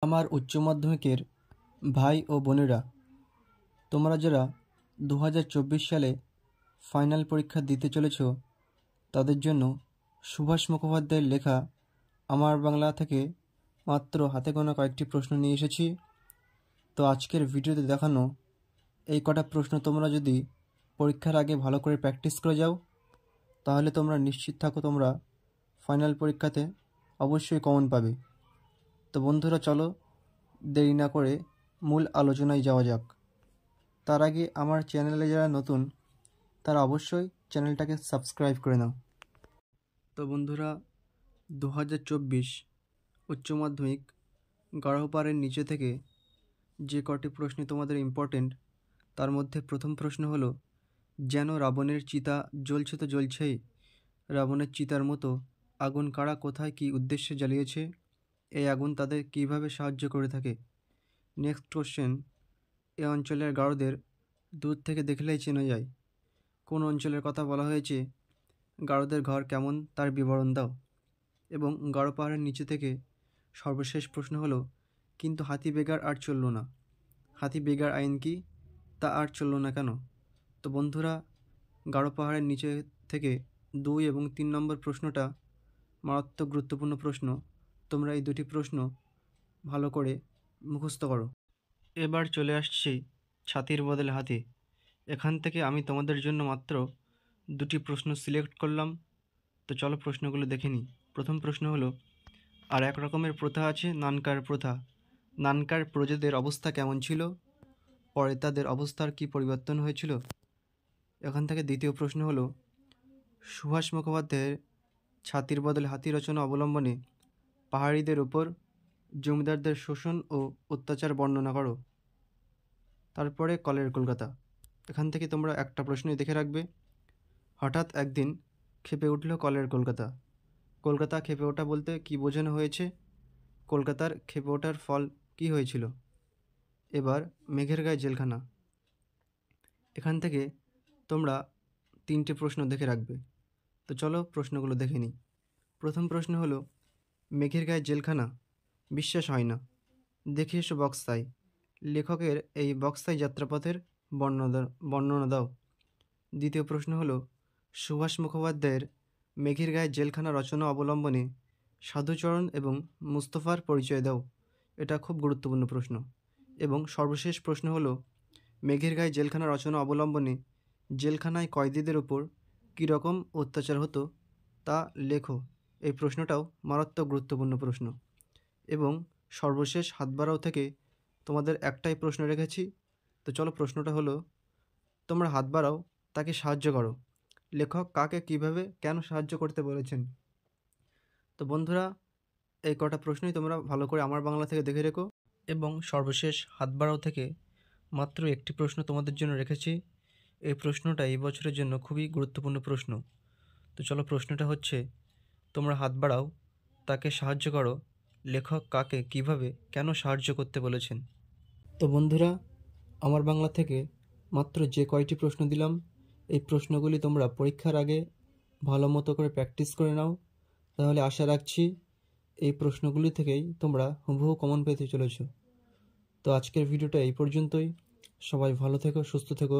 আমার উচ্চ মাধ্যমিকের ভাই ও বোনেরা, তোমরা যারা 2024 সালে ফাইনাল পরীক্ষা দিতে চলেছ, তাদের জন্য সুভাষ মুখোপাধ্যায়ের লেখা আমার বাংলা থেকে মাত্র হাতে গোনা কয়েকটি প্রশ্ন নিয়ে এসেছি। তো আজকের ভিডিওতে দেখানো এই কটা প্রশ্ন তোমরা যদি পরীক্ষার আগে ভালো করে প্র্যাকটিস করে যাও, তাহলে তোমরা নিশ্চিত থাকো তোমরা ফাইনাল পরীক্ষাতে অবশ্যই কমন পাবে। তো বন্ধুরা, চলো দেরি না করে মূল আলোচনায় যাওয়া যাক। তার আগে আমার চ্যানেলে যারা নতুন, তারা অবশ্যই চ্যানেলটাকে সাবস্ক্রাইব করে নাও। তো বন্ধুরা, 2024 উচ্চ মাধ্যমিক গড়পাড়ের নিচে থেকে যে কটি প্রশ্ন তোমাদের ইম্পর্টেন্ট, তার মধ্যে প্রথম প্রশ্ন হলো, যেন রাবণের চিতা জ্বলছে তো জ্বলছেই, রাবণের চিতার মতো আগুন কারা কোথায় কী উদ্দেশ্যে জ্বালিয়েছে, এই আগুন তাদের কিভাবে সাহায্য করে থাকে। নেক্সট কোশ্চেন, এ অঞ্চলের গারোদের দূর থেকে দেখলেই চেনা যায়। কোন অঞ্চলের কথা বলা হয়েছে, গারোদের ঘর কেমন তার বিবরণ দাও। এবং গারো পাহাড়ের নিচে থেকে সর্বশেষ প্রশ্ন হলো, কিন্তু হাতি বেগার আর চলল না, হাতি বেগার আইন কি, তা আর চলল না কেন। তো বন্ধুরা, গারো পাহাড়ের নিচে থেকে 2 এবং 3 নম্বর প্রশ্নটা মারাত্মক গুরুত্বপূর্ণ প্রশ্ন। তোমরা এই দুটি প্রশ্ন ভালো করে মুখস্থ করো। এবার চলে আসছি ছাতির বদলে হাতি। এখান থেকে আমি তোমাদের জন্য মাত্র 2টি প্রশ্ন সিলেক্ট করলাম। তো চলো প্রশ্নগুলো দেখে নিই। প্রথম প্রশ্ন হলো, আর এক রকমের প্রথা আছে নানকার প্রথা, নানকার প্রজাদের অবস্থা কেমন ছিল, পরে তাদের অবস্থার কি পরিবর্তন হয়েছিল। এখান থেকে দ্বিতীয় প্রশ্ন হলো, সুভাষ মুখোপাধ্যায়ের ছাতির বদলে হাতি রচনা অবলম্বনে পাহাড়িদের উপর জমিদারদের শোষণ ও অত্যাচার বর্ণনা করো। তারপরে কলের কলকাতা। এখান থেকে তোমরা একটা প্রশ্নই দেখে রাখবে, হঠাৎ একদিন খেপে উঠল কলের কলকাতা। কলকাতা খেপে ওঠা বলতে কি বোঝানো হয়েছে, কলকাতার খেপে ওঠার ফল কি হয়েছিল। এবার মেঘের গায়ে জেলখানা। এখান থেকে তোমরা 3টে প্রশ্ন দেখে রাখবে। তো চলো প্রশ্নগুলো দেখে নিই। প্রথম প্রশ্ন হলো, মেঘের গায়ে জেলখানা, বিশ্বাস হয় না, দেখে এসো বক্সায়, লেখকের এই বক্সাই যাত্রাপথের বর্ণনা দাও। দ্বিতীয় প্রশ্ন হলো, সুভাষ মুখোপাধ্যায়ের মেঘের গায়ে জেলখানা রচনা অবলম্বনে সাধুচরণ এবং মুস্তফার পরিচয় দাও। এটা খুব গুরুত্বপূর্ণ প্রশ্ন। এবং সর্বশেষ প্রশ্ন হলো, মেঘের গায়ে জেলখানা রচনা অবলম্বনে জেলখানায় কয়েদিদের উপর কীরকম অত্যাচার হতো তা লেখো। এই প্রশ্নটাও মারাত্মক গুরুত্বপূর্ণ প্রশ্ন। এবং সর্বশেষ হাত বাড়াও থেকে তোমাদের একটাই প্রশ্ন রেখেছি। তো চলো প্রশ্নটা হলো, তোমরা হাত বাড়াও, তাকে সাহায্য করো, লেখক কাকে কিভাবে কেন সাহায্য করতে বলেছেন। তো বন্ধুরা, এই কটা প্রশ্নই তোমরা ভালো করে আমার বাংলা থেকে দেখে রেখো। এবং সর্বশেষ হাত বাড়াও থেকে মাত্র একটি প্রশ্ন তোমাদের জন্য রেখেছি। এই প্রশ্নটা এই বছরের জন্য খুবই গুরুত্বপূর্ণ প্রশ্ন। তো চলো প্রশ্নটা হচ্ছে, তোমরা হাত বাড়াও, তাকে সাহায্য করো, লেখক কাকে কিভাবে কেন সাহায্য করতে বলেছেন। তো বন্ধুরা, আমার বাংলা থেকে মাত্র যে কয়টি প্রশ্ন দিলাম, এই প্রশ্নগুলি তোমরা পরীক্ষার আগে ভালো মতো করে প্র্যাকটিস করে নাও। তাহলে আশা রাখছি এই প্রশ্নগুলি থেকেই তোমরা হুবহু কমন পেতে চলেছ। তো আজকের ভিডিওটা এই পর্যন্তই। সবাই ভালো থেকো, সুস্থ থেকো।